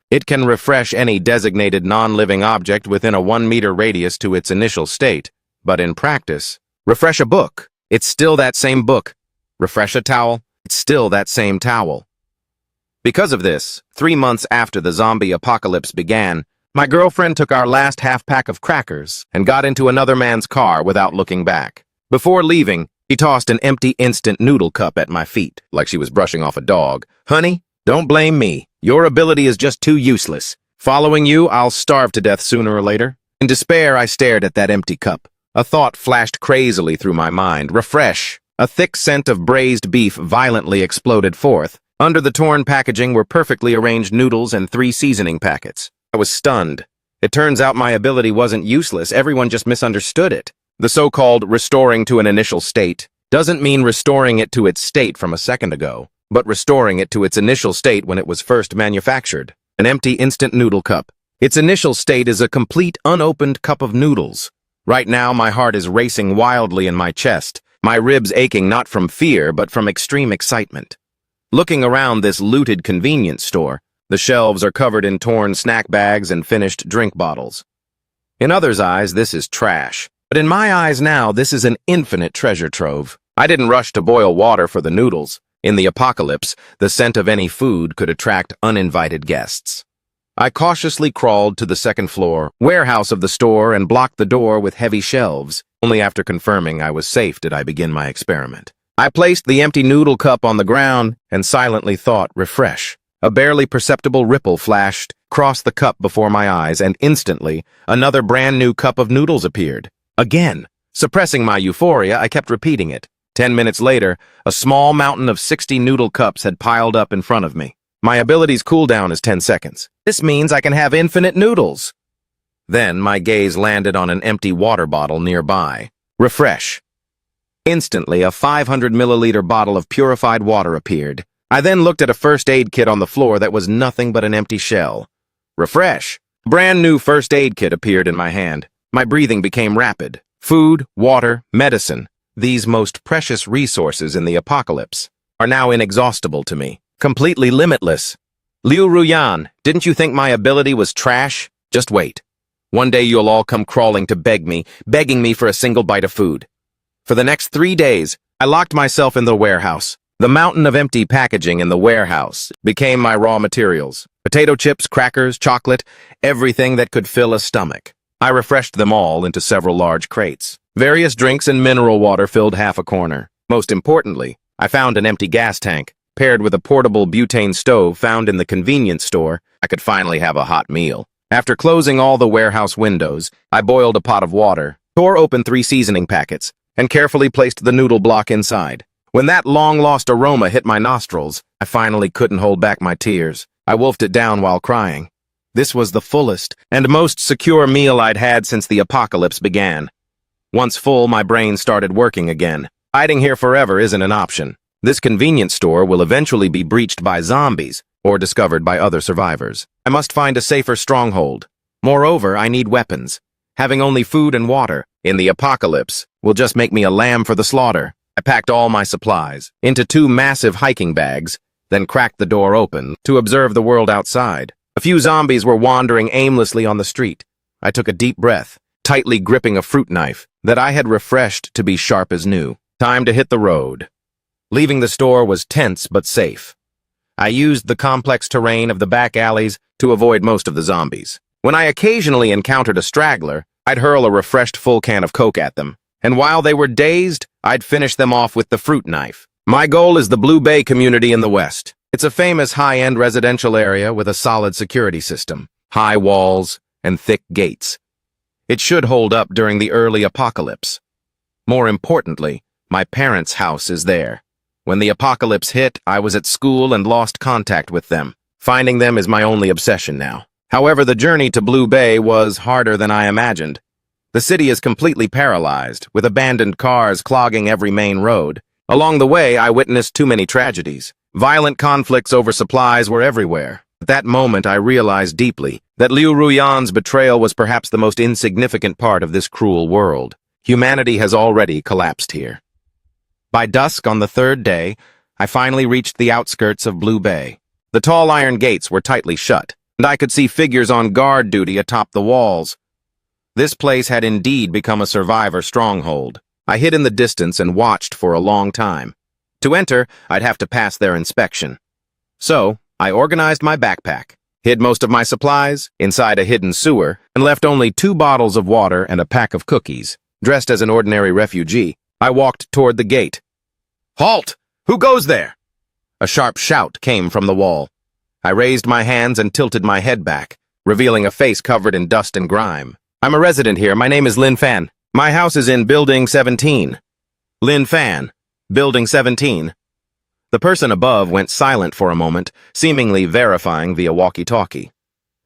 It can refresh any designated non-living object within a 1-meter radius to its initial state, but in practice, refresh a book, it's still that same book. Refresh a towel, it's still that same towel. Because of this, 3 months after the zombie apocalypse began, my girlfriend took our last half-pack of crackers and got into another man's car without looking back. Before leaving, he tossed an empty instant noodle cup at my feet, like she was brushing off a dog. Honey, don't blame me. Your ability is just too useless. Following you, I'll starve to death sooner or later. In despair, I stared at that empty cup. A thought flashed crazily through my mind. Refresh. A thick scent of braised beef violently exploded forth. Under the torn packaging were perfectly arranged noodles and 3 seasoning packets. I was stunned. It turns out my ability wasn't useless. Everyone just misunderstood it. The so-called restoring to an initial state doesn't mean restoring it to its state from a second ago, but restoring it to its initial state when it was first manufactured. An empty instant noodle cup. Its initial state is a complete unopened cup of noodles. Right now, my heart is racing wildly in my chest, my ribs aching not from fear, but from extreme excitement. Looking around this looted convenience store, the shelves are covered in torn snack bags and finished drink bottles. In others' eyes, this is trash. But in my eyes now, this is an infinite treasure trove. I didn't rush to boil water for the noodles. In the apocalypse, the scent of any food could attract uninvited guests. I cautiously crawled to the second floor warehouse of the store and blocked the door with heavy shelves. Only after confirming I was safe did I begin my experiment. I placed the empty noodle cup on the ground and silently thought, refresh. A barely perceptible ripple flashed, crossed the cup before my eyes, and instantly, another brand new cup of noodles appeared. Again. Suppressing my euphoria, I kept repeating it. 10 minutes later, a small mountain of 60 noodle cups had piled up in front of me. My ability's cooldown is 10 seconds. This means I can have infinite noodles. Then my gaze landed on an empty water bottle nearby. Refresh. Instantly, a 500-milliliter bottle of purified water appeared. I then looked at a first aid kit on the floor that was nothing but an empty shell. Refresh. A brand new first aid kit appeared in my hand. My breathing became rapid. Food, water, medicine, these most precious resources in the apocalypse, are now inexhaustible to me, completely limitless. Liu Ruyan, didn't you think my ability was trash? Just wait. One day you'll all come crawling to begging me for a single bite of food. For the next 3 days, I locked myself in the warehouse. The mountain of empty packaging in the warehouse became my raw materials. Potato chips, crackers, chocolate, everything that could fill a stomach. I refreshed them all into several large crates. Various drinks and mineral water filled half a corner. Most importantly, I found an empty gas tank. Paired with a portable butane stove found in the convenience store, I could finally have a hot meal. After closing all the warehouse windows, I boiled a pot of water, tore open 3 seasoning packets, and carefully placed the noodle block inside. When that long-lost aroma hit my nostrils, I finally couldn't hold back my tears. I wolfed it down while crying. This was the fullest and most secure meal I'd had since the apocalypse began. Once full, my brain started working again. Hiding here forever isn't an option. This convenience store will eventually be breached by zombies or discovered by other survivors. I must find a safer stronghold. Moreover, I need weapons. Having only food and water in the apocalypse will just make me a lamb for the slaughter. I packed all my supplies into 2 massive hiking bags, then cracked the door open to observe the world outside. A few zombies were wandering aimlessly on the street. I took a deep breath, tightly gripping a fruit knife that I had refreshed to be sharp as new. Time to hit the road. Leaving the store was tense but safe. I used the complex terrain of the back alleys to avoid most of the zombies. When I occasionally encountered a straggler, I'd hurl a refreshed full can of Coke at them. And while they were dazed, I'd finish them off with the fruit knife. My goal is the Blue Bay community in the West. It's a famous high-end residential area with a solid security system, high walls, and thick gates. It should hold up during the early apocalypse. More importantly, my parents' house is there. When the apocalypse hit, I was at school and lost contact with them. Finding them is my only obsession now. However, the journey to Blue Bay was harder than I imagined. The city is completely paralyzed, with abandoned cars clogging every main road. Along the way, I witnessed too many tragedies. Violent conflicts over supplies were everywhere. At that moment, I realized deeply that Liu Ruyan's betrayal was perhaps the most insignificant part of this cruel world. Humanity has already collapsed here. By dusk on the 3rd day, I finally reached the outskirts of Blue Bay. The tall iron gates were tightly shut, and I could see figures on guard duty atop the walls. This place had indeed become a survivor stronghold. I hid in the distance and watched for a long time. To enter, I'd have to pass their inspection. So, I organized my backpack, hid most of my supplies inside a hidden sewer, and left only 2 bottles of water and a pack of cookies. Dressed as an ordinary refugee, I walked toward the gate. "Halt! Who goes there?" A sharp shout came from the wall. I raised my hands and tilted my head back, revealing a face covered in dust and grime. "I'm a resident here. My name is Lin Fan. My house is in Building 17. Lin Fan, Building 17. The person above went silent for a moment, seemingly verifying via walkie-talkie.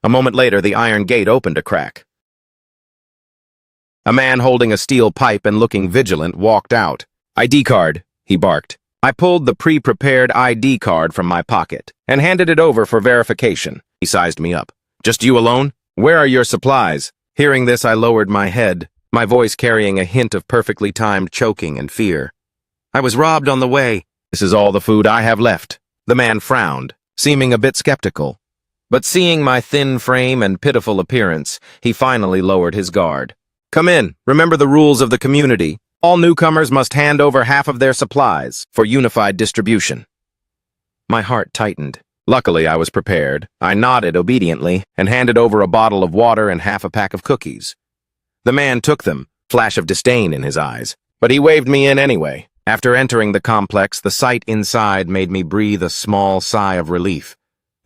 A moment later, the iron gate opened a crack. A man holding a steel pipe and looking vigilant walked out. "ID card," he barked. I pulled the pre-prepared ID card from my pocket and handed it over for verification. He sized me up. "Just you alone? Where are your supplies?" Hearing this, I lowered my head, my voice carrying a hint of perfectly timed choking and fear. "I was robbed on the way. This is all the food I have left." The man frowned, seeming a bit skeptical. But seeing my thin frame and pitiful appearance, he finally lowered his guard. "Come in. Remember the rules of the community. All newcomers must hand over half of their supplies for unified distribution." My heart tightened. Luckily, I was prepared. I nodded obediently and handed over a bottle of water and half a pack of cookies. The man took them, flash of disdain in his eyes, but he waved me in anyway. After entering the complex, the sight inside made me breathe a small sigh of relief.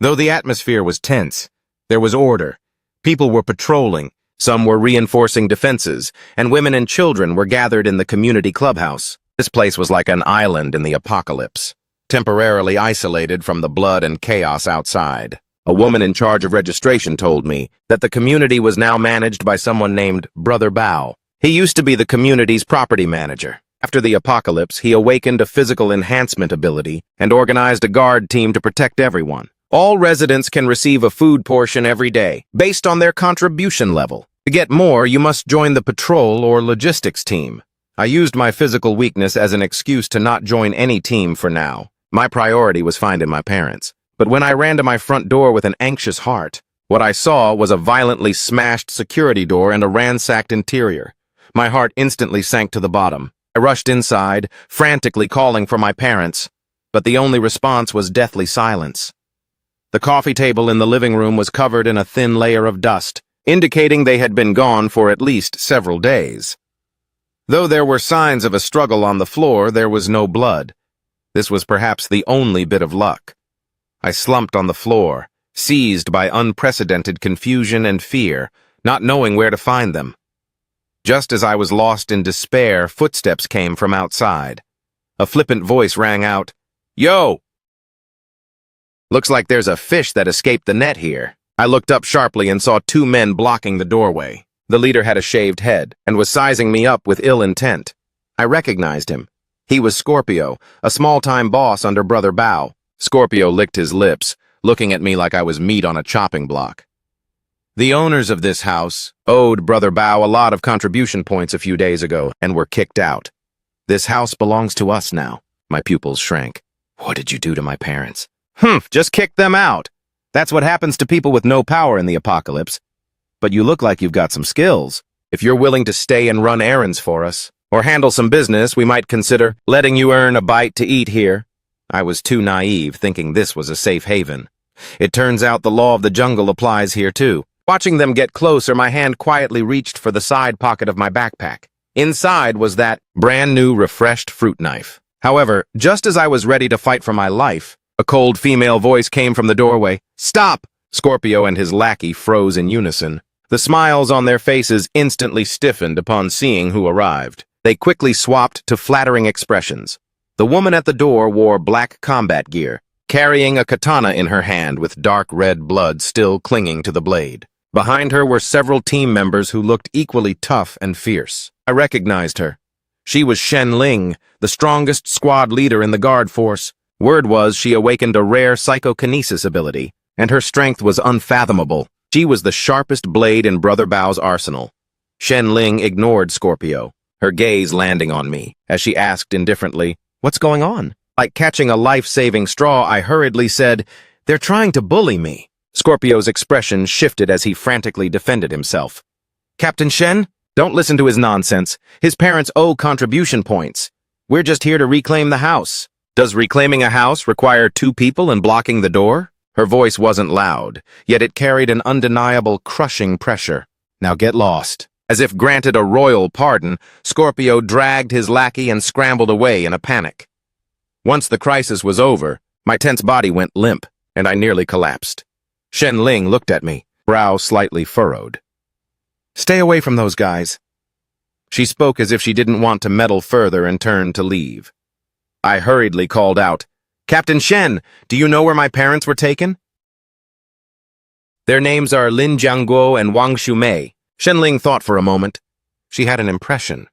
Though the atmosphere was tense, there was order. People were patrolling, some were reinforcing defenses, and women and children were gathered in the community clubhouse. This place was like an island in the apocalypse, temporarily isolated from the blood and chaos outside. A woman in charge of registration told me that the community was now managed by someone named Brother Bao. He used to be the community's property manager. After the apocalypse, he awakened a physical enhancement ability and organized a guard team to protect everyone. All residents can receive a food portion every day, based on their contribution level. To get more, you must join the patrol or logistics team. I used my physical weakness as an excuse to not join any team for now. My priority was finding my parents. But when I ran to my front door with an anxious heart, what I saw was a violently smashed security door and a ransacked interior. My heart instantly sank to the bottom. I rushed inside, frantically calling for my parents, but the only response was deathly silence. The coffee table in the living room was covered in a thin layer of dust, indicating they had been gone for at least several days. Though there were signs of a struggle on the floor, there was no blood. This was perhaps the only bit of luck. I slumped on the floor, seized by unprecedented confusion and fear, not knowing where to find them. Just as I was lost in despair, footsteps came from outside. A flippant voice rang out, "Yo! Looks like there's a fish that escaped the net here." I looked up sharply and saw 2 men blocking the doorway. The leader had a shaved head and was sizing me up with ill intent. I recognized him. He was Scorpio, a small-time boss under Brother Bao. Scorpio licked his lips, looking at me like I was meat on a chopping block. The owners of this house owed Brother Bao a lot of contribution points a few days ago and were kicked out. This house belongs to us now. My pupils shrank. What did you do to my parents? Just kick them out. That's what happens to people with no power in the apocalypse. But you look like you've got some skills. If you're willing to stay and run errands for us, or handle some business, we might consider letting you earn a bite to eat here. I was too naive, thinking this was a safe haven. It turns out the law of the jungle applies here too. Watching them get closer, my hand quietly reached for the side pocket of my backpack. Inside was that brand new refreshed fruit knife. However, just as I was ready to fight for my life, a cold female voice came from the doorway. "Stop!" Scorpio and his lackey froze in unison. The smiles on their faces instantly stiffened upon seeing who arrived. They quickly swapped to flattering expressions. The woman at the door wore black combat gear, carrying a katana in her hand with dark red blood still clinging to the blade. Behind her were several team members who looked equally tough and fierce. I recognized her. She was Shen Ling, the strongest squad leader in the guard force. Word was she awakened a rare psychokinesis ability, and her strength was unfathomable. She was the sharpest blade in Brother Bao's arsenal. Shen Ling ignored Scorpio, her gaze landing on me, as she asked indifferently, "What's going on?" Like catching a life-saving straw, I hurriedly said, "They're trying to bully me." Scorpio's expression shifted as he frantically defended himself. Captain Shen, don't listen to his nonsense. His parents owe contribution points. We're just here to reclaim the house. Does reclaiming a house require 2 people and blocking the door? Her voice wasn't loud, yet it carried an undeniable crushing pressure. Now get lost. As if granted a royal pardon, Scorpio dragged his lackey and scrambled away in a panic. Once the crisis was over, my tense body went limp, and I nearly collapsed. Shen Ling looked at me, brow slightly furrowed. Stay away from those guys. She spoke as if she didn't want to meddle further and turned to leave. I hurriedly called out, Captain Shen, do you know where my parents were taken? Their names are Lin Jiangguo and Wang Shumei. Shen Ling thought for a moment. She had an impression.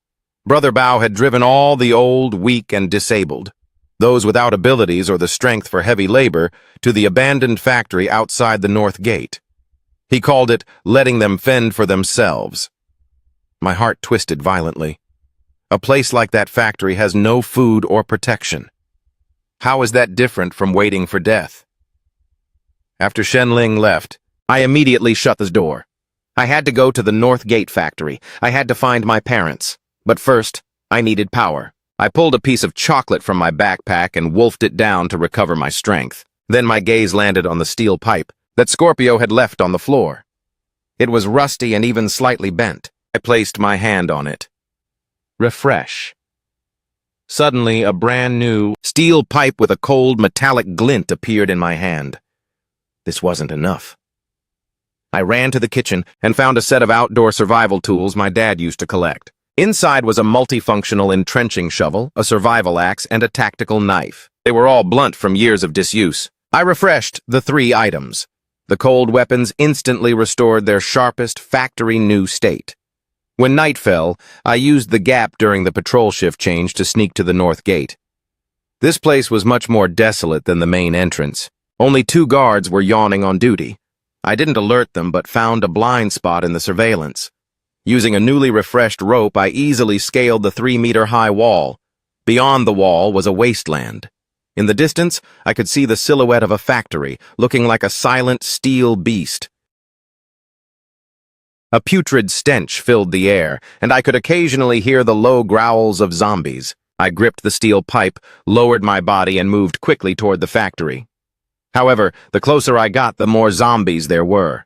Brother Bao had driven all the old, weak, and disabled, those without abilities or the strength for heavy labor, to the abandoned factory outside the North Gate. He called it letting them fend for themselves. My heart twisted violently. A place like that factory has no food or protection. How is that different from waiting for death? After Shen Ling left, I immediately shut the door. I had to go to the North Gate factory. I had to find my parents. But first, I needed power. I pulled a piece of chocolate from my backpack and wolfed it down to recover my strength. Then my gaze landed on the steel pipe that Scorpio had left on the floor. It was rusty and even slightly bent. I placed my hand on it. Refresh. Suddenly, a brand new steel pipe with a cold metallic glint appeared in my hand. This wasn't enough. I ran to the kitchen and found a set of outdoor survival tools my dad used to collect. Inside was a multifunctional entrenching shovel, a survival axe, and a tactical knife. They were all blunt from years of disuse. I refreshed the 3 items. The cold weapons instantly restored their sharpest, factory-new state. When night fell, I used the gap during the patrol shift change to sneak to the North Gate. This place was much more desolate than the main entrance. Only 2 guards were yawning on duty. I didn't alert them, but found a blind spot in the surveillance. Using a newly refreshed rope, I easily scaled the 3-meter-high wall. Beyond the wall was a wasteland. In the distance, I could see the silhouette of a factory, looking like a silent steel beast. A putrid stench filled the air, and I could occasionally hear the low growls of zombies. I gripped the steel pipe, lowered my body, and moved quickly toward the factory. However, the closer I got, the more zombies there were.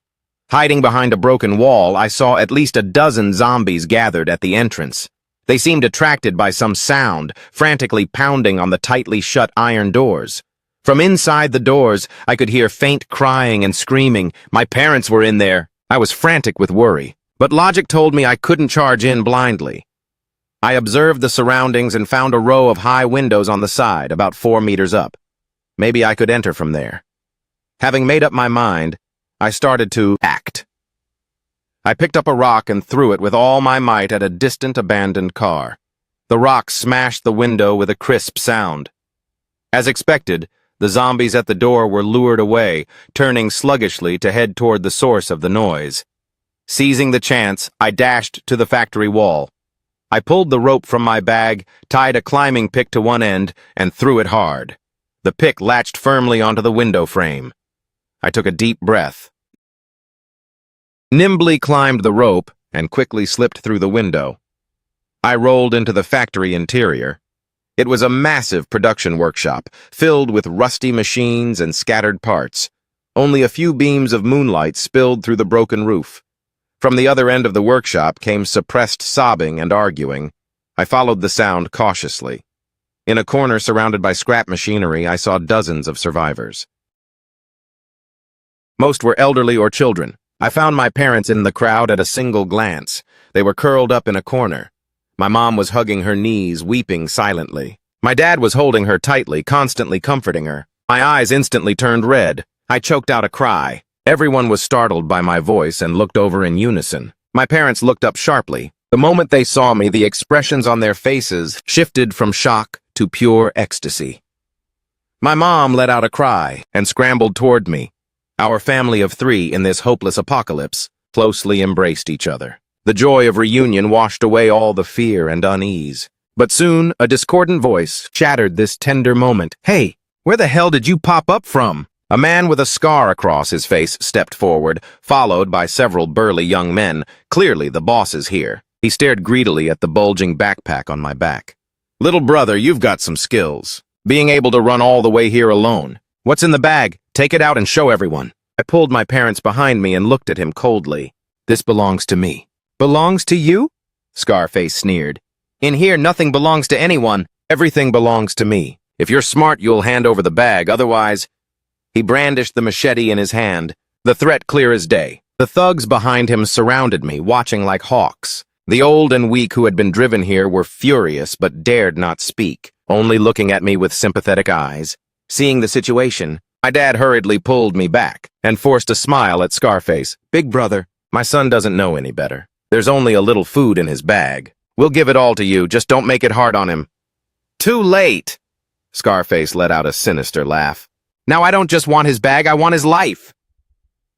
Hiding behind a broken wall, I saw at least a dozen zombies gathered at the entrance. They seemed attracted by some sound, frantically pounding on the tightly shut iron doors. From inside the doors, I could hear faint crying and screaming. My parents were in there. I was frantic with worry, but logic told me I couldn't charge in blindly. I observed the surroundings and found a row of high windows on the side, about 4 meters up. Maybe I could enter from there. Having made up my mind, I started to act. I picked up a rock and threw it with all my might at a distant abandoned car. The rock smashed the window with a crisp sound. As expected, the zombies at the door were lured away, turning sluggishly to head toward the source of the noise. Seizing the chance, I dashed to the factory wall. I pulled the rope from my bag, tied a climbing pick to one end, and threw it hard. The pick latched firmly onto the window frame. I took a deep breath, nimbly climbed the rope, and quickly slipped through the window. I rolled into the factory interior. It was a massive production workshop, filled with rusty machines and scattered parts. Only a few beams of moonlight spilled through the broken roof. From the other end of the workshop came suppressed sobbing and arguing. I followed the sound cautiously. In a corner surrounded by scrap machinery, I saw dozens of survivors. Most were elderly or children. I found my parents in the crowd at a single glance. They were curled up in a corner. My mom was hugging her knees, weeping silently. My dad was holding her tightly, constantly comforting her. My eyes instantly turned red. I choked out a cry. Everyone was startled by my voice and looked over in unison. My parents looked up sharply. The moment they saw me, the expressions on their faces shifted from shock to pure ecstasy. My mom let out a cry and scrambled toward me. Our family of 3 in this hopeless apocalypse closely embraced each other. The joy of reunion washed away all the fear and unease. But soon, a discordant voice shattered this tender moment. "Hey, where the hell did you pop up from?" A man with a scar across his face stepped forward, followed by several burly young men. Clearly, the boss is here. He stared greedily at the bulging backpack on my back. Little brother, you've got some skills. Being able to run all the way here alone. What's in the bag? Take it out and show everyone. I pulled my parents behind me and looked at him coldly. This belongs to me. Belongs to you? Scarface sneered. In here, nothing belongs to anyone. Everything belongs to me. If you're smart, you'll hand over the bag. Otherwise... He brandished the machete in his hand, the threat clear as day. The thugs behind him surrounded me, watching like hawks. The old and weak who had been driven here were furious but dared not speak, only looking at me with sympathetic eyes. Seeing the situation, my dad hurriedly pulled me back and forced a smile at Scarface. Big brother, my son doesn't know any better. There's only a little food in his bag. We'll give it all to you, just don't make it hard on him. Too late! Scarface let out a sinister laugh. Now I don't just want his bag, I want his life.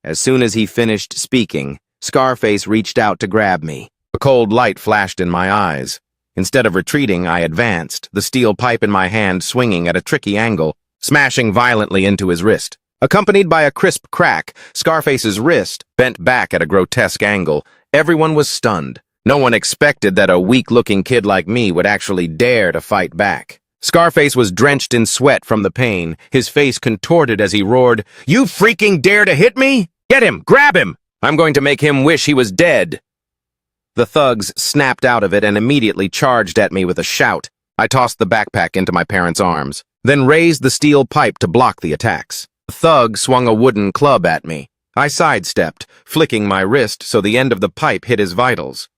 As soon as he finished speaking, Scarface reached out to grab me. A cold light flashed in my eyes. Instead of retreating, I advanced, the steel pipe in my hand swinging at a tricky angle, smashing violently into his wrist. Accompanied by a crisp crack, Scarface's wrist bent back at a grotesque angle. Everyone was stunned. No one expected that a weak-looking kid like me would actually dare to fight back. Scarface was drenched in sweat from the pain, his face contorted as he roared, "You freaking dare to hit me? Get him! Grab him! I'm going to make him wish he was dead!" The thugs snapped out of it and immediately charged at me with a shout. I tossed the backpack into my parents' arms, then raised the steel pipe to block the attacks. The thug swung a wooden club at me. I sidestepped, flicking my wrist so the end of the pipe hit his vitals.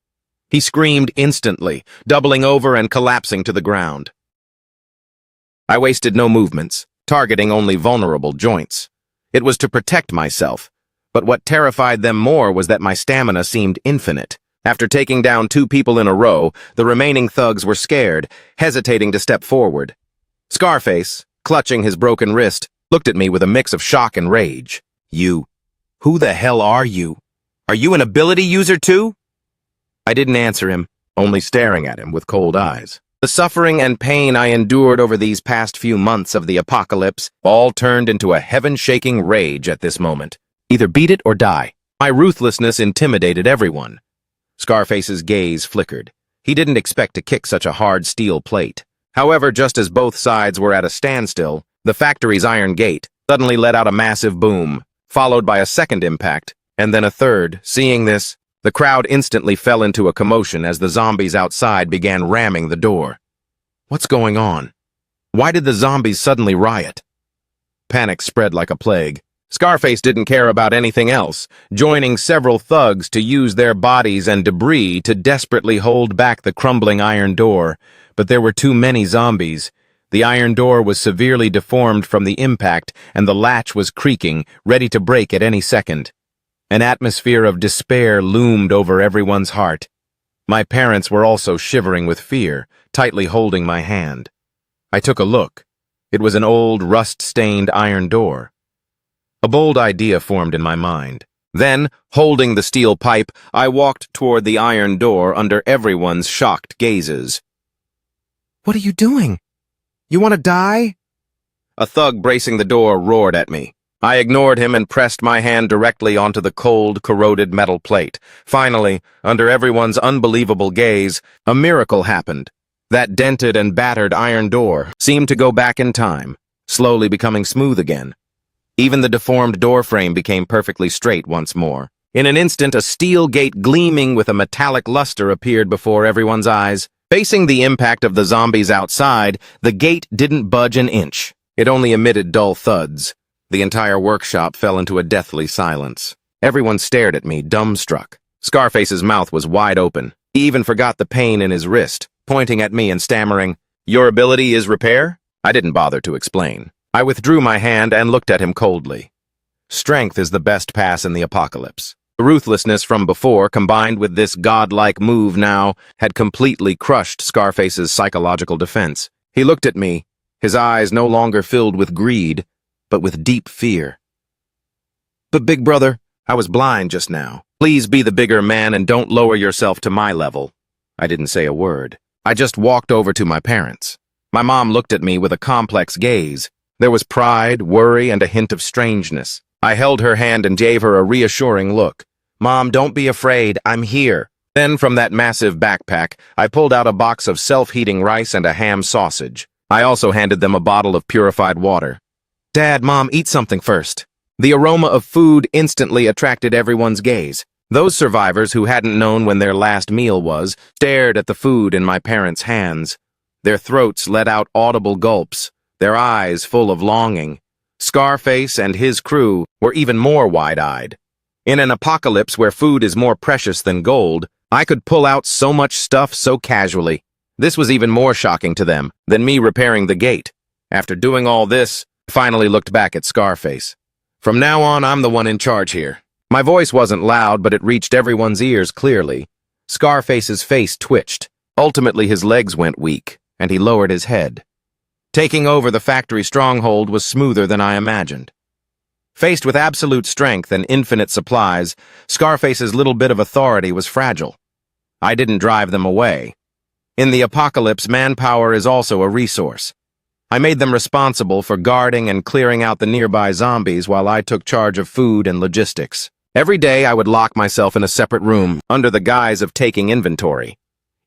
He screamed instantly, doubling over and collapsing to the ground. I wasted no movements, targeting only vulnerable joints. It was to protect myself, but what terrified them more was that my stamina seemed infinite. After taking down 2 people in a row, the remaining thugs were scared, hesitating to step forward. Scarface, clutching his broken wrist, looked at me with a mix of shock and rage. "You. Who the hell are you? Are you an ability user too?" I didn't answer him, only staring at him with cold eyes. The suffering and pain I endured over these past few months of the apocalypse all turned into a heaven-shaking rage at this moment. Either beat it or die. My ruthlessness intimidated everyone. Scarface's gaze flickered. He didn't expect to kick such a hard steel plate. However, just as both sides were at a standstill, the factory's iron gate suddenly let out a massive boom, followed by a second impact, and then a third. Seeing this, the crowd instantly fell into a commotion as the zombies outside began ramming the door. What's going on? Why did the zombies suddenly riot? Panic spread like a plague. Scarface didn't care about anything else, joining several thugs to use their bodies and debris to desperately hold back the crumbling iron door. But there were too many zombies. The iron door was severely deformed from the impact, and the latch was creaking, ready to break at any second. An atmosphere of despair loomed over everyone's heart. My parents were also shivering with fear, tightly holding my hand. I took a look. It was an old, rust-stained iron door. A bold idea formed in my mind. Then, holding the steel pipe, I walked toward the iron door under everyone's shocked gazes. "What are you doing? You want to die?" A thug bracing the door roared at me. I ignored him and pressed my hand directly onto the cold, corroded metal plate. Finally, under everyone's unbelievable gaze, a miracle happened. That dented and battered iron door seemed to go back in time, slowly becoming smooth again. Even the deformed door frame became perfectly straight once more. In an instant, a steel gate gleaming with a metallic luster appeared before everyone's eyes. Facing the impact of the zombies outside, the gate didn't budge an inch. It only emitted dull thuds. The entire workshop fell into a deathly silence. Everyone stared at me, dumbstruck. Scarface's mouth was wide open. He even forgot the pain in his wrist, pointing at me and stammering, "Your ability is repair?" I didn't bother to explain. I withdrew my hand and looked at him coldly. Strength is the best pass in the apocalypse. The ruthlessness from before, combined with this godlike move now, had completely crushed Scarface's psychological defense. He looked at me, his eyes no longer filled with greed, but with deep fear. "But big brother, I was blind just now. Please be the bigger man and don't lower yourself to my level." I didn't say a word. I just walked over to my parents. My mom looked at me with a complex gaze. There was pride, worry, and a hint of strangeness. I held her hand and gave her a reassuring look. "Mom, don't be afraid, I'm here." Then from that massive backpack, I pulled out a box of self-heating rice and a ham sausage. I also handed them a bottle of purified water. "Dad, Mom, eat something first." The aroma of food instantly attracted everyone's gaze. Those survivors who hadn't known when their last meal was stared at the food in my parents' hands. Their throats let out audible gulps, their eyes full of longing. Scarface and his crew were even more wide-eyed. In an apocalypse where food is more precious than gold, I could pull out so much stuff so casually. This was even more shocking to them than me repairing the gate. After doing all this, I finally looked back at Scarface. "From now on, I'm the one in charge here." My voice wasn't loud, but it reached everyone's ears clearly. Scarface's face twitched. Ultimately, his legs went weak, and he lowered his head. Taking over the factory stronghold was smoother than I imagined. Faced with absolute strength and infinite supplies, Scarface's little bit of authority was fragile. I didn't drive them away. In the apocalypse, manpower is also a resource. I made them responsible for guarding and clearing out the nearby zombies while I took charge of food and logistics. Every day I would lock myself in a separate room under the guise of taking inventory.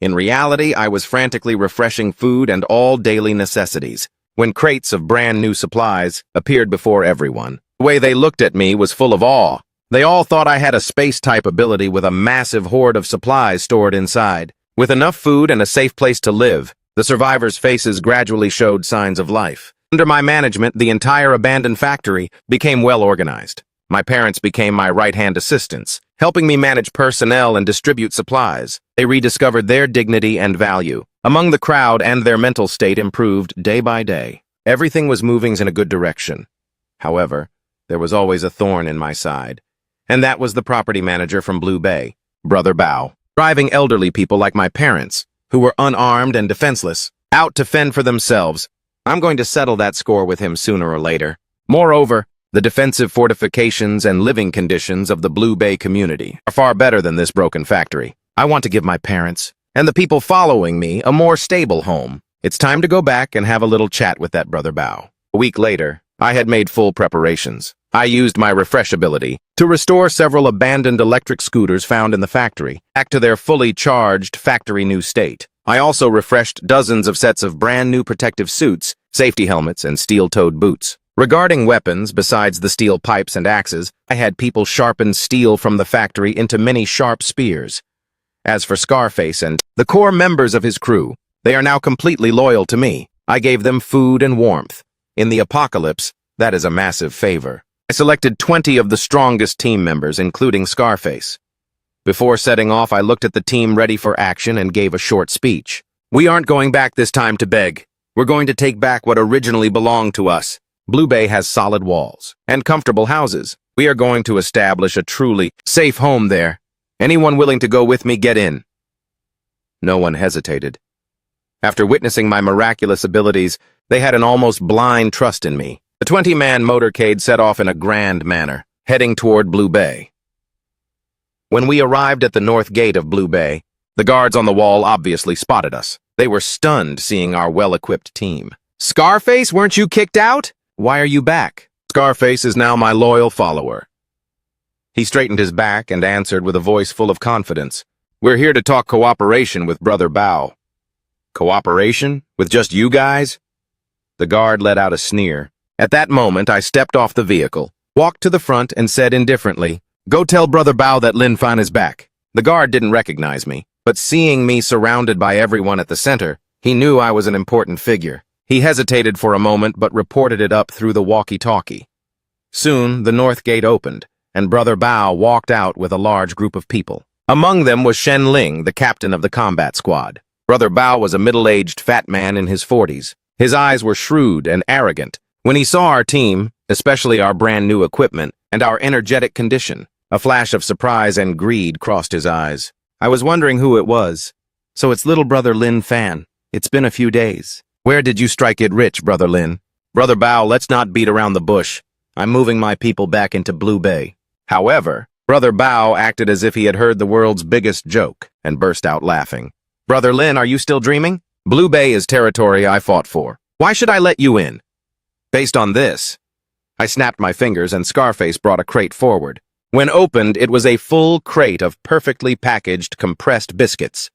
In reality, I was frantically refreshing food and all daily necessities, when crates of brand new supplies appeared before everyone. The way they looked at me was full of awe. They all thought I had a space-type ability with a massive hoard of supplies stored inside. With enough food and a safe place to live, the survivors' faces gradually showed signs of life. Under my management, the entire abandoned factory became well-organized. My parents became my right-hand assistants, helping me manage personnel and distribute supplies. They rediscovered their dignity and value. Among the crowd, and their mental state improved day by day. Everything was moving in a good direction. However, there was always a thorn in my side, and that was the property manager from Blue Bay, Brother Bao. Driving elderly people like my parents, who were unarmed and defenseless, out to fend for themselves. I'm going to settle that score with him sooner or later. Moreover, the defensive fortifications and living conditions of the Blue Bay community are far better than this broken factory. I want to give my parents, and the people following me, a more stable home. It's time to go back and have a little chat with that Brother Bao. A week later, I had made full preparations. I used my refresh ability to restore several abandoned electric scooters found in the factory back to their fully charged factory new state. I also refreshed dozens of sets of brand new protective suits, safety helmets, and steel-toed boots. Regarding weapons, besides the steel pipes and axes, I had people sharpen steel from the factory into many sharp spears. As for Scarface and the core members of his crew, they are now completely loyal to me. I gave them food and warmth. In the apocalypse, that is a massive favor. I selected 20 of the strongest team members, including Scarface. Before setting off, I looked at the team ready for action and gave a short speech. "We aren't going back this time to beg. We're going to take back what originally belonged to us. Blue Bay has solid walls and comfortable houses. We are going to establish a truly safe home there. Anyone willing to go with me, get in." No one hesitated. After witnessing my miraculous abilities, they had an almost blind trust in me. The 20-man motorcade set off in a grand manner, heading toward Blue Bay. When we arrived at the north gate of Blue Bay, the guards on the wall obviously spotted us. They were stunned seeing our well-equipped team. "Scarface, weren't you kicked out? Why are you back?" "Scarface is now my loyal follower." He straightened his back and answered with a voice full of confidence. "We're here to talk cooperation with Brother Bao." "Cooperation? With just you guys?" The guard let out a sneer. At that moment, I stepped off the vehicle, walked to the front, and said indifferently, "Go tell Brother Bao that Lin Fan is back." The guard didn't recognize me, but seeing me surrounded by everyone at the center, he knew I was an important figure. He hesitated for a moment, but reported it up through the walkie-talkie. Soon, the north gate opened, and Brother Bao walked out with a large group of people. Among them was Shen Ling, the captain of the combat squad. Brother Bao was a middle-aged fat man in his 40s. His eyes were shrewd and arrogant. When he saw our team, especially our brand-new equipment, and our energetic condition, a flash of surprise and greed crossed his eyes. I was wondering who it was. "So it's little brother Lin Fan. It's been a few days. Where did you strike it rich, Brother Lin?" "Brother Bao, let's not beat around the bush. I'm moving my people back into Blue Bay." However, Brother Bao acted as if he had heard the world's biggest joke and burst out laughing. "Brother Lin, are you still dreaming? Blue Bay is territory I fought for. Why should I let you in?" Based on this, I snapped my fingers and Scarface brought a crate forward. When opened, it was a full crate of perfectly packaged compressed biscuits.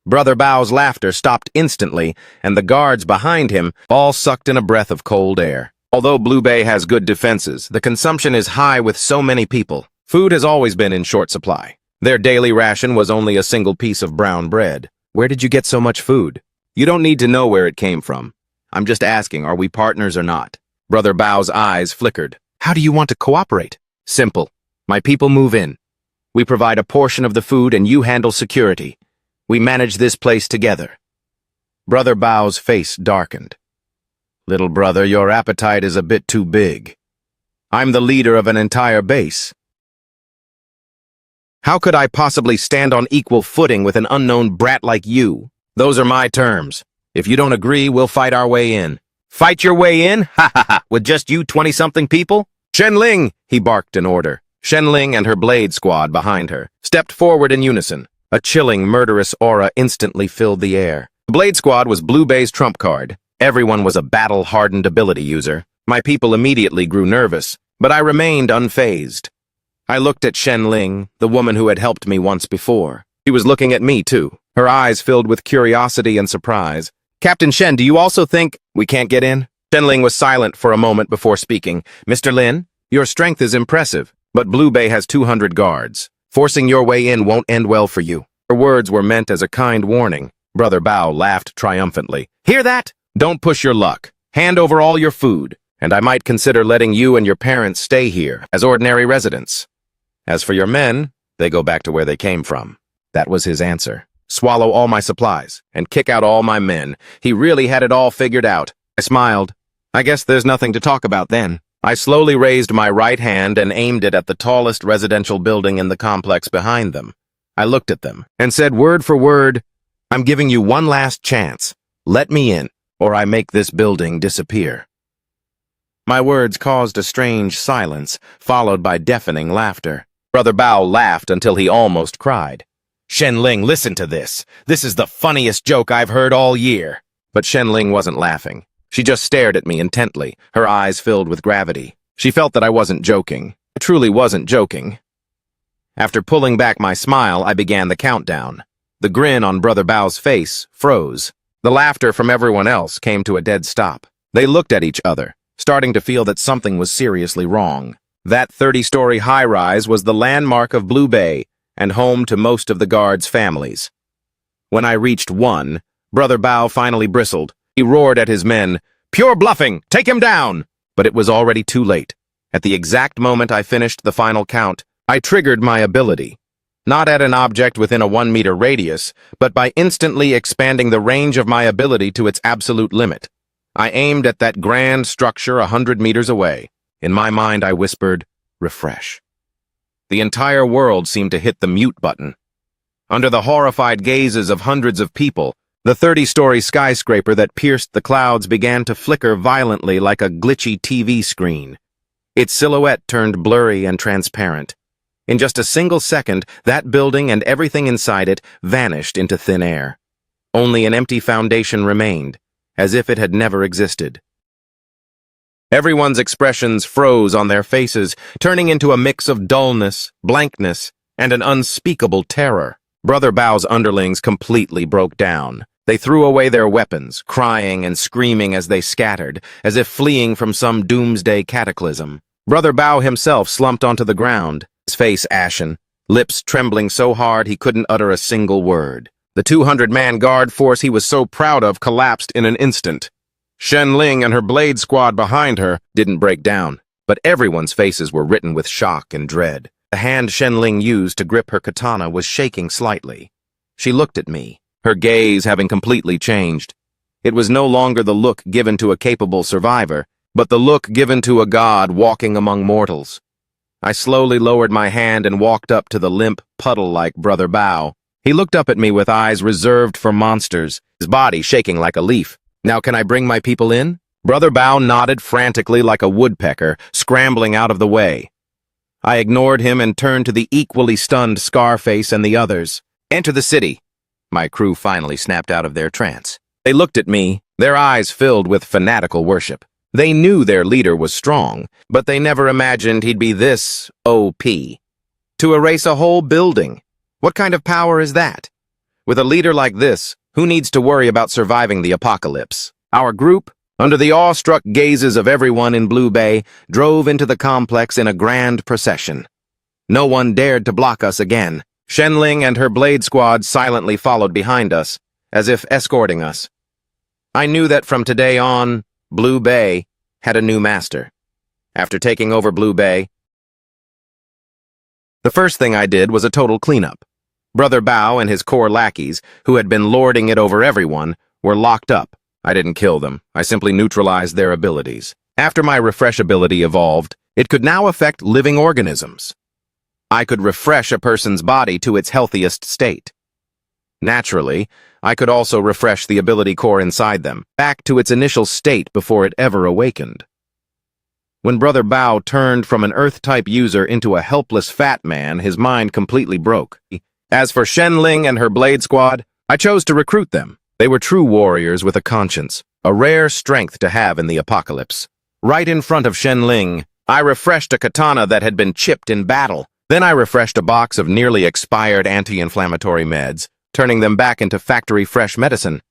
Brother Bao's laughter stopped instantly, and the guards behind him all sucked in a breath of cold air. Although Blue Bay has good defenses, the consumption is high with so many people. Food has always been in short supply. Their daily ration was only a single piece of brown bread. Where did you get so much food? You don't need to know where it came from. I'm just asking, are we partners or not? Brother Bao's eyes flickered. How do you want to cooperate? Simple. My people move in. We provide a portion of the food and you handle security. We manage this place together. Brother Bao's face darkened. Little brother, your appetite is a bit too big. I'm the leader of an entire base. How could I possibly stand on equal footing with an unknown brat like you? Those are my terms. If you don't agree, we'll fight our way in. Fight your way in? Ha ha ha! With just you 20-something people? Shenling! He barked an order. Shenling and her blade squad behind her stepped forward in unison. A chilling, murderous aura instantly filled the air. The Blade Squad was Blue Bay's trump card. Everyone was a battle-hardened ability user. My people immediately grew nervous, but I remained unfazed. I looked at Shenling, the woman who had helped me once before. She was looking at me, too, her eyes filled with curiosity and surprise. Captain Shen, do you also think we can't get in? Shenling was silent for a moment before speaking. Mr. Lin, your strength is impressive, but Blue Bay has 200 guards. Forcing your way in won't end well for you. Her words were meant as a kind warning. Brother Bao laughed triumphantly. Hear that? Don't push your luck. Hand over all your food, and I might consider letting you and your parents stay here as ordinary residents. As for your men, they go back to where they came from. That was his answer. Swallow all my supplies and kick out all my men. He really had it all figured out. I smiled. I guess there's nothing to talk about then. I slowly raised my right hand and aimed it at the tallest residential building in the complex behind them. I looked at them and said word for word, I'm giving you one last chance. Let me in, or I make this building disappear. My words caused a strange silence, followed by deafening laughter. Brother Bao laughed until he almost cried. Shenling, listen to this. This is the funniest joke I've heard all year. But Shenling wasn't laughing. She just stared at me intently, her eyes filled with gravity. She felt that I wasn't joking. I truly wasn't joking. After pulling back my smile, I began the countdown. The grin on Brother Bao's face froze. The laughter from everyone else came to a dead stop. They looked at each other, starting to feel that something was seriously wrong. That 30-story high-rise was the landmark of Blue Bay and home to most of the guards' families. When I reached 1, Brother Bao finally bristled. He roared at his men, Pure bluffing! Take him down! But it was already too late. At the exact moment I finished the final count, I triggered my ability. Not at an object within a 1-meter radius, but by instantly expanding the range of my ability to its absolute limit. I aimed at that grand structure 100 meters away. In my mind, I whispered, refresh. The entire world seemed to hit the mute button. Under the horrified gazes of hundreds of people, the 30-story skyscraper that pierced the clouds began to flicker violently like a glitchy TV screen. Its silhouette turned blurry and transparent. In just a single second, that building and everything inside it vanished into thin air. Only an empty foundation remained, as if it had never existed. Everyone's expressions froze on their faces, turning into a mix of dullness, blankness, and an unspeakable terror. Brother Bao's underlings completely broke down. They threw away their weapons, crying and screaming as they scattered, as if fleeing from some doomsday cataclysm. Brother Bao himself slumped onto the ground, his face ashen, lips trembling so hard he couldn't utter a single word. The 200-man guard force he was so proud of collapsed in an instant. Shenling and her blade squad behind her didn't break down, but everyone's faces were written with shock and dread. The hand Shenling used to grip her katana was shaking slightly. She looked at me, her gaze having completely changed. It was no longer the look given to a capable survivor, but the look given to a god walking among mortals. I slowly lowered my hand and walked up to the limp, puddle-like Brother Bao. He looked up at me with eyes reserved for monsters, his body shaking like a leaf. Now can I bring my people in? Brother Bao nodded frantically like a woodpecker, scrambling out of the way. I ignored him and turned to the equally stunned Scarface and the others. Enter the city. My crew finally snapped out of their trance. They looked at me, their eyes filled with fanatical worship. They knew their leader was strong, but they never imagined he'd be this OP. To erase a whole building. What kind of power is that? With a leader like this, who needs to worry about surviving the apocalypse? Our group, under the awestruck gazes of everyone in Blue Bay, drove into the complex in a grand procession. No one dared to block us again. Shenling and her blade squad silently followed behind us, as if escorting us. I knew that from today on, Blue Bay had a new master. After taking over Blue Bay, the first thing I did was a total cleanup. Brother Bao and his core lackeys, who had been lording it over everyone, were locked up. I didn't kill them. I simply neutralized their abilities. After my refresh ability evolved, it could now affect living organisms. I could refresh a person's body to its healthiest state. Naturally, I could also refresh the ability core inside them, back to its initial state before it ever awakened. When Brother Bao turned from an Earth-type user into a helpless fat man, his mind completely broke. As for Shenling and her blade squad, I chose to recruit them. They were true warriors with a conscience, a rare strength to have in the apocalypse. Right in front of Shenling, I refreshed a katana that had been chipped in battle. Then I refreshed a box of nearly expired anti-inflammatory meds, turning them back into factory-fresh medicine.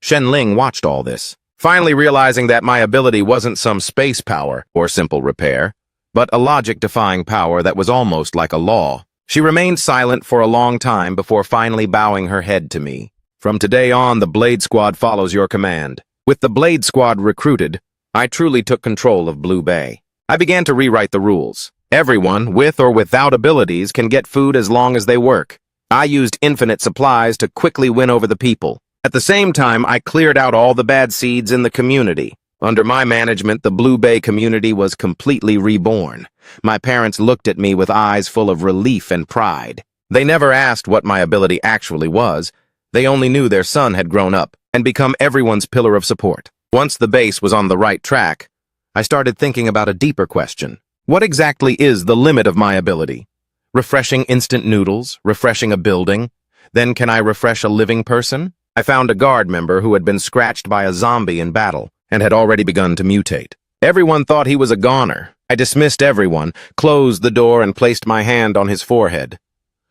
Shenling watched all this, finally realizing that my ability wasn't some space power or simple repair, but a logic-defying power that was almost like a law. She remained silent for a long time before finally bowing her head to me. From today on, the Blade Squad follows your command. With the Blade Squad recruited, I truly took control of Blue Bay. I began to rewrite the rules. Everyone, with or without abilities, can get food as long as they work. I used infinite supplies to quickly win over the people. At the same time, I cleared out all the bad seeds in the community. Under my management, the Blue Bay community was completely reborn. My parents looked at me with eyes full of relief and pride. They never asked what my ability actually was. They only knew their son had grown up and become everyone's pillar of support. Once the base was on the right track, I started thinking about a deeper question. What exactly is the limit of my ability? Refreshing instant noodles, refreshing a building, then can I refresh a living person? I found a guard member who had been scratched by a zombie in battle and had already begun to mutate. Everyone thought he was a goner. I dismissed everyone, closed the door and placed my hand on his forehead.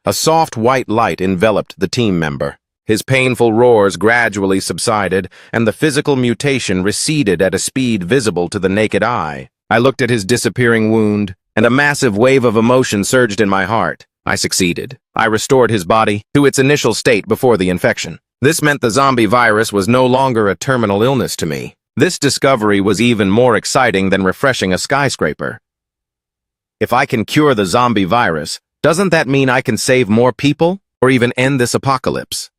A soft white light enveloped the team member. His painful roars gradually subsided, and the physical mutation receded at a speed visible to the naked eye. I looked at his disappearing wound, and a massive wave of emotion surged in my heart. I succeeded. I restored his body to its initial state before the infection. This meant the zombie virus was no longer a terminal illness to me. This discovery was even more exciting than refreshing a skyscraper. If I can cure the zombie virus, doesn't that mean I can save more people, or even end this apocalypse?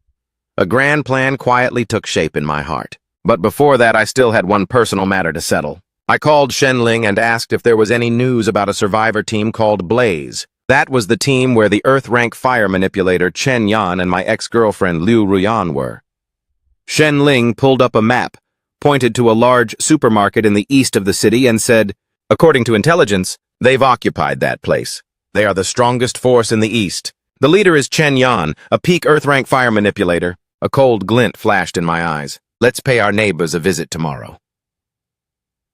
A grand plan quietly took shape in my heart. But before that, I still had one personal matter to settle. I called Shenling and asked if there was any news about a survivor team called Blaze. That was the team where the Earth-rank fire manipulator Chen Yan and my ex-girlfriend Liu Ruyan were. Shenling pulled up a map, pointed to a large supermarket in the east of the city and said, "According to intelligence, they've occupied that place. They are the strongest force in the east. The leader is Chen Yan, a peak Earth-rank fire manipulator." A cold glint flashed in my eyes. Let's pay our neighbors a visit tomorrow.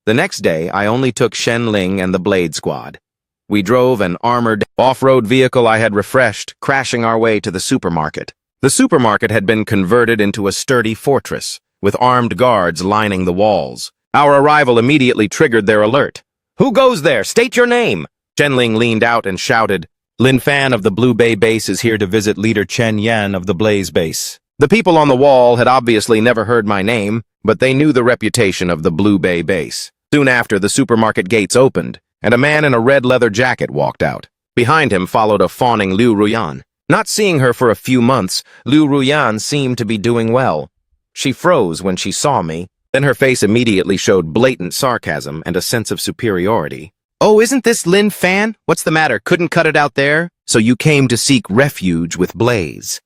The next day, I only took Shenling and the Blade Squad. We drove an armored off-road vehicle I had refreshed, crashing our way to the supermarket. The supermarket had been converted into a sturdy fortress, with armed guards lining the walls. Our arrival immediately triggered their alert. "Who goes there? State your name!" Shenling leaned out and shouted, "Lin Fan of the Blue Bay base is here to visit leader Chen Yan of the Blaze base." The people on the wall had obviously never heard my name, but they knew the reputation of the Blue Bay base. Soon after, the supermarket gates opened, and a man in a red leather jacket walked out. Behind him followed a fawning Liu Ruyan. Not seeing her for a few months, Liu Ruyan seemed to be doing well. She froze when she saw me, then her face immediately showed blatant sarcasm and a sense of superiority. "Oh, isn't this Lin Fan? What's the matter? Couldn't cut it out there? So you came to seek refuge with Blaze."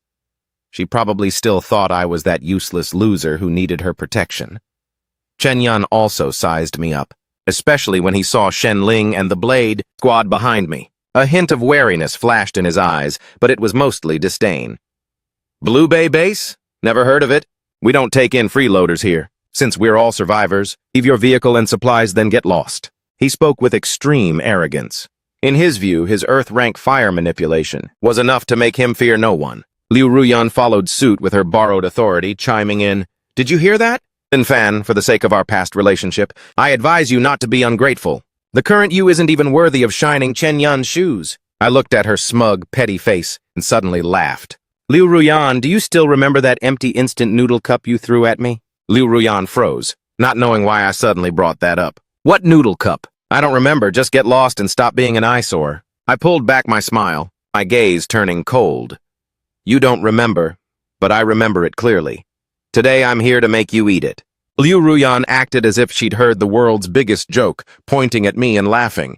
She probably still thought I was that useless loser who needed her protection. Chen Yan also sized me up, especially when he saw Shenling and the Blade Squad behind me. A hint of wariness flashed in his eyes, but it was mostly disdain. "Blue Bay base? Never heard of it. We don't take in freeloaders here." Since we're all survivors, leave your vehicle and supplies, then get lost. He spoke with extreme arrogance. In his view, his Earth-rank fire manipulation was enough to make him fear no one. Liu Ruyan followed suit with her borrowed authority, chiming in, "Did you hear that? Lin Fan, for the sake of our past relationship, I advise you not to be ungrateful. The current you isn't even worthy of shining Chen Yun's shoes." I looked at her smug, petty face and suddenly laughed. "Liu Ruyan, do you still remember that empty instant noodle cup you threw at me?" Liu Ruyan froze, not knowing why I suddenly brought that up. "What noodle cup? I don't remember, just get lost and stop being an eyesore." I pulled back my smile, my gaze turning cold. "You don't remember, but I remember it clearly. Today I'm here to make you eat it." Liu Ruyan acted as if she'd heard the world's biggest joke, pointing at me and laughing.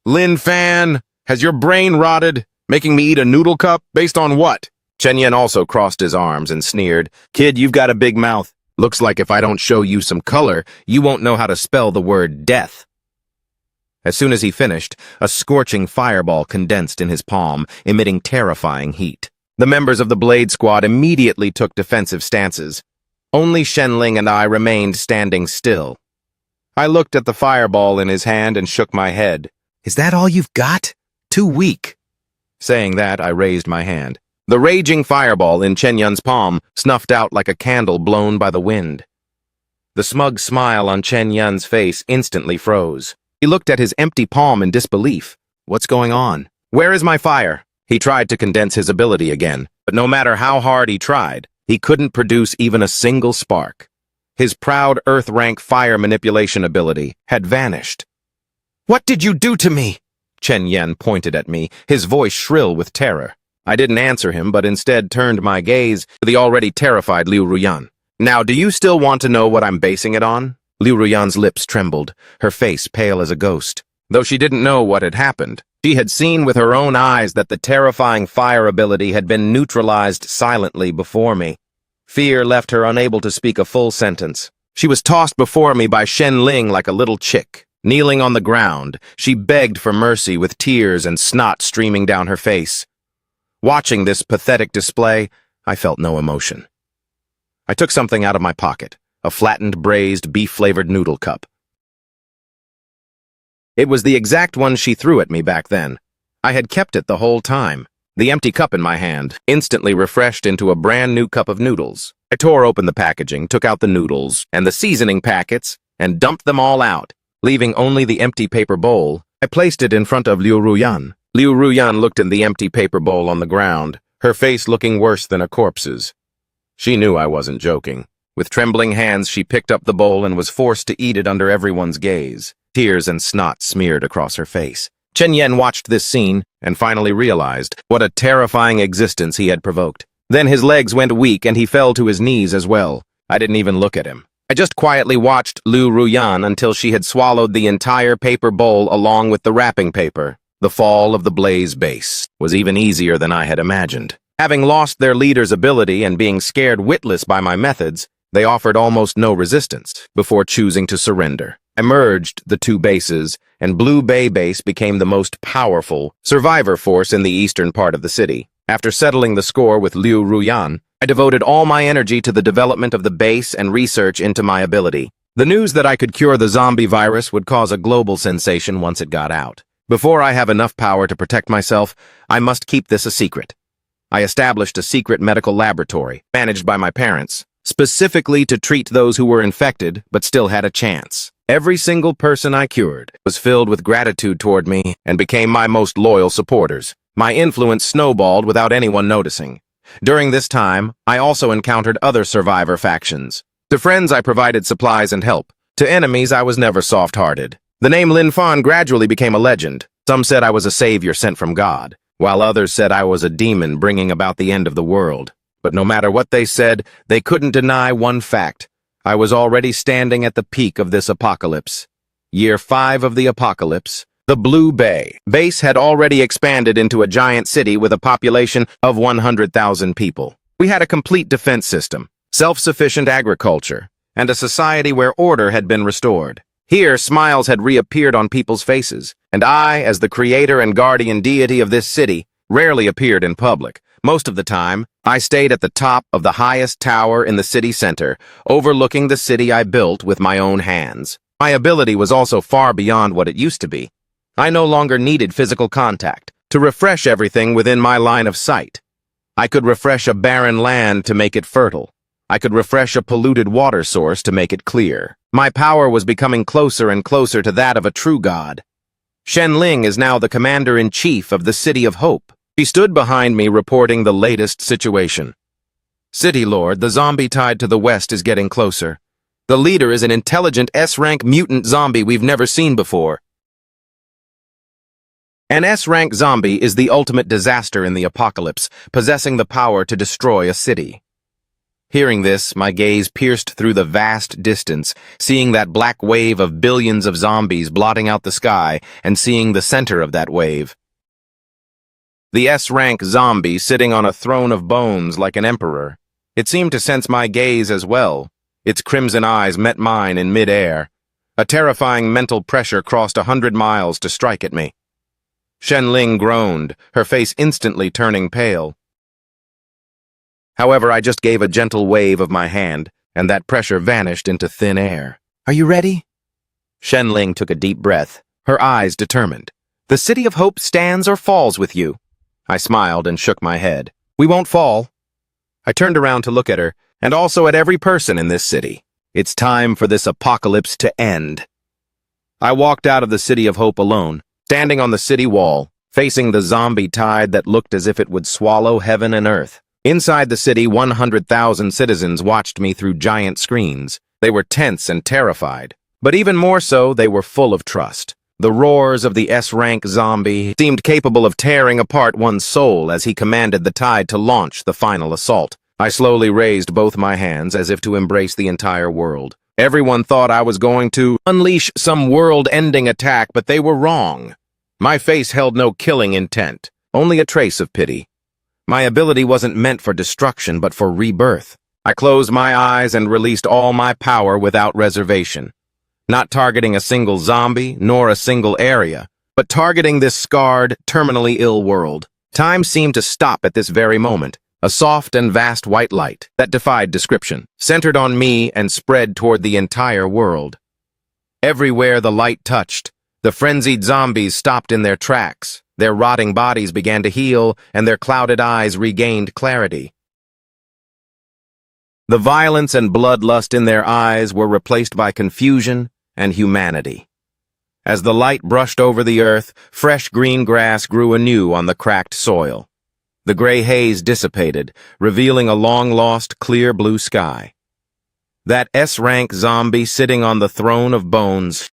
"Lin Fan, has your brain rotted? Making me eat a noodle cup? Based on what?" Chen Yen also crossed his arms and sneered. "Kid, you've got a big mouth. Looks like if I don't show you some color, you won't know how to spell the word death." As soon as he finished, a scorching fireball condensed in his palm, emitting terrifying heat. The members of the Blade Squad immediately took defensive stances. Only Shenling and I remained standing still. I looked at the fireball in his hand and shook my head. "Is that all you've got? Too weak." Saying that, I raised my hand. The raging fireball in Chen Yun's palm snuffed out like a candle blown by the wind. The smug smile on Chen Yun's face instantly froze. He looked at his empty palm in disbelief. "What's going on? Where is my fire?" He tried to condense his ability again, but no matter how hard he tried, he couldn't produce even a single spark. His proud Earth-rank fire manipulation ability had vanished. "What did you do to me?" Chen Yen pointed at me, his voice shrill with terror. I didn't answer him, but instead turned my gaze to the already terrified Liu Ruyan. "Now, do you still want to know what I'm basing it on?" Liu Ruyan's lips trembled, her face pale as a ghost. Though she didn't know what had happened, she had seen with her own eyes that the terrifying fire ability had been neutralized silently before me. Fear left her unable to speak a full sentence. She was tossed before me by Shen Ling like a little chick. Kneeling on the ground, she begged for mercy with tears and snot streaming down her face. Watching this pathetic display, I felt no emotion. I took something out of my pocket, a flattened, braised, beef-flavored noodle cup. It was the exact one she threw at me back then. I had kept it the whole time. The empty cup in my hand instantly refreshed into a brand new cup of noodles. I tore open the packaging, took out the noodles and the seasoning packets, and dumped them all out. Leaving only the empty paper bowl, I placed it in front of Liu Ruyan. Liu Ruyan looked in the empty paper bowl on the ground, her face looking worse than a corpse's. She knew I wasn't joking. With trembling hands, she picked up the bowl and was forced to eat it under everyone's gaze. Tears and snot smeared across her face. Chen Yen watched this scene and finally realized what a terrifying existence he had provoked. Then his legs went weak and he fell to his knees as well. I didn't even look at him. I just quietly watched Liu Ruyan until she had swallowed the entire paper bowl along with the wrapping paper. The fall of the Blaze base was even easier than I had imagined. Having lost their leader's ability and being scared witless by my methods, they offered almost no resistance before choosing to surrender. I merged the two bases, and Blue Bay Base became the most powerful survivor force in the eastern part of the city. After settling the score with Liu Ruyan, I devoted all my energy to the development of the base and research into my ability. The news that I could cure the zombie virus would cause a global sensation once it got out. Before I have enough power to protect myself, I must keep this a secret. I established a secret medical laboratory, managed by my parents, specifically to treat those who were infected but still had a chance. Every single person I cured was filled with gratitude toward me and became my most loyal supporters. My influence snowballed without anyone noticing. During this time, I also encountered other survivor factions. To friends, I provided supplies and help. To enemies, I was never soft-hearted. The name Lin Fan gradually became a legend. Some said I was a savior sent from God, while others said I was a demon bringing about the end of the world. But no matter what they said, they couldn't deny one fact. I was already standing at the peak of this apocalypse. Year 5 of the apocalypse, the Blue Bay base had already expanded into a giant city with a population of 100,000 people. We had a complete defense system, self-sufficient agriculture, and a society where order had been restored. Here, smiles had reappeared on people's faces, and I, as the creator and guardian deity of this city, rarely appeared in public. Most of the time, I stayed at the top of the highest tower in the city center, overlooking the city I built with my own hands. My ability was also far beyond what it used to be. I no longer needed physical contact to refresh everything within my line of sight. I could refresh a barren land to make it fertile. I could refresh a polluted water source to make it clear. My power was becoming closer and closer to that of a true god. Shen Ling is now the commander-in-chief of the City of Hope. He stood behind me reporting the latest situation. City Lord, the zombie tide to the west is getting closer. The leader is an intelligent S-rank mutant zombie we've never seen before. An S-rank zombie is the ultimate disaster in the apocalypse, possessing the power to destroy a city. Hearing this, my gaze pierced through the vast distance, seeing that black wave of billions of zombies blotting out the sky and seeing the center of that wave. The S-rank zombie sitting on a throne of bones like an emperor. It seemed to sense my gaze as well. Its crimson eyes met mine in mid-air. A terrifying mental pressure crossed 100 miles to strike at me. Shen Ling groaned, her face instantly turning pale. However, I just gave a gentle wave of my hand, and that pressure vanished into thin air. "Are you ready?" Shen Ling took a deep breath, her eyes determined. "The City of Hope stands or falls with you." I smiled and shook my head. "We won't fall." I turned around to look at her, and also at every person in this city. It's time for this apocalypse to end. I walked out of the City of Hope alone, standing on the city wall, facing the zombie tide that looked as if it would swallow heaven and earth. Inside the city, 100,000 citizens watched me through giant screens. They were tense and terrified, but even more so, they were full of trust. The roars of the S-rank zombie seemed capable of tearing apart one's soul as he commanded the tide to launch the final assault. I slowly raised both my hands as if to embrace the entire world. Everyone thought I was going to unleash some world-ending attack, but they were wrong. My face held no killing intent, only a trace of pity. My ability wasn't meant for destruction, but for rebirth. I closed my eyes and released all my power without reservation. Not targeting a single zombie, nor a single area, but targeting this scarred, terminally ill world. Time seemed to stop at this very moment. A soft and vast white light that defied description, centered on me and spread toward the entire world. Everywhere the light touched, the frenzied zombies stopped in their tracks. Their rotting bodies began to heal, and their clouded eyes regained clarity. The violence and bloodlust in their eyes were replaced by confusion and humanity. As the light brushed over the earth, fresh green grass grew anew on the cracked soil. The gray haze dissipated, revealing a long-lost, clear blue sky. That S-rank zombie sitting on the throne of bones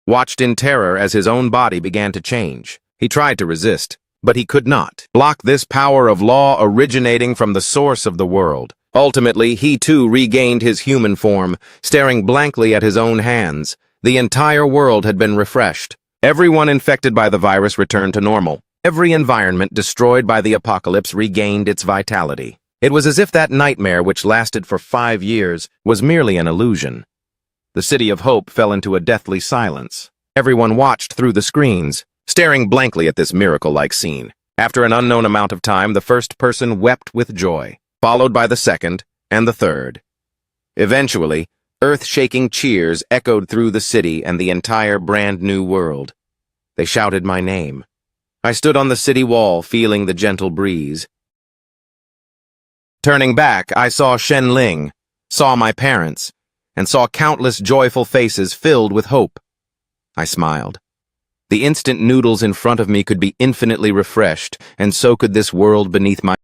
watched in terror as his own body began to change. He tried to resist, but he could not block this power of law originating from the source of the world. Ultimately, he too regained his human form, staring blankly at his own hands. The entire world had been refreshed. Everyone infected by the virus returned to normal. Every environment destroyed by the apocalypse regained its vitality. It was as if that nightmare, which lasted for 5 years, was merely an illusion. The City of Hope fell into a deathly silence. Everyone watched through the screens, staring blankly at this miracle-like scene. After an unknown amount of time, the first person wept with joy, followed by the second and the third. Eventually, earth-shaking cheers echoed through the city and the entire brand-new world. They shouted my name. I stood on the city wall, feeling the gentle breeze. Turning back, I saw Shen Ling, saw my parents, and saw countless joyful faces filled with hope. I smiled. The instant noodles in front of me could be infinitely refreshed, and so could this world beneath my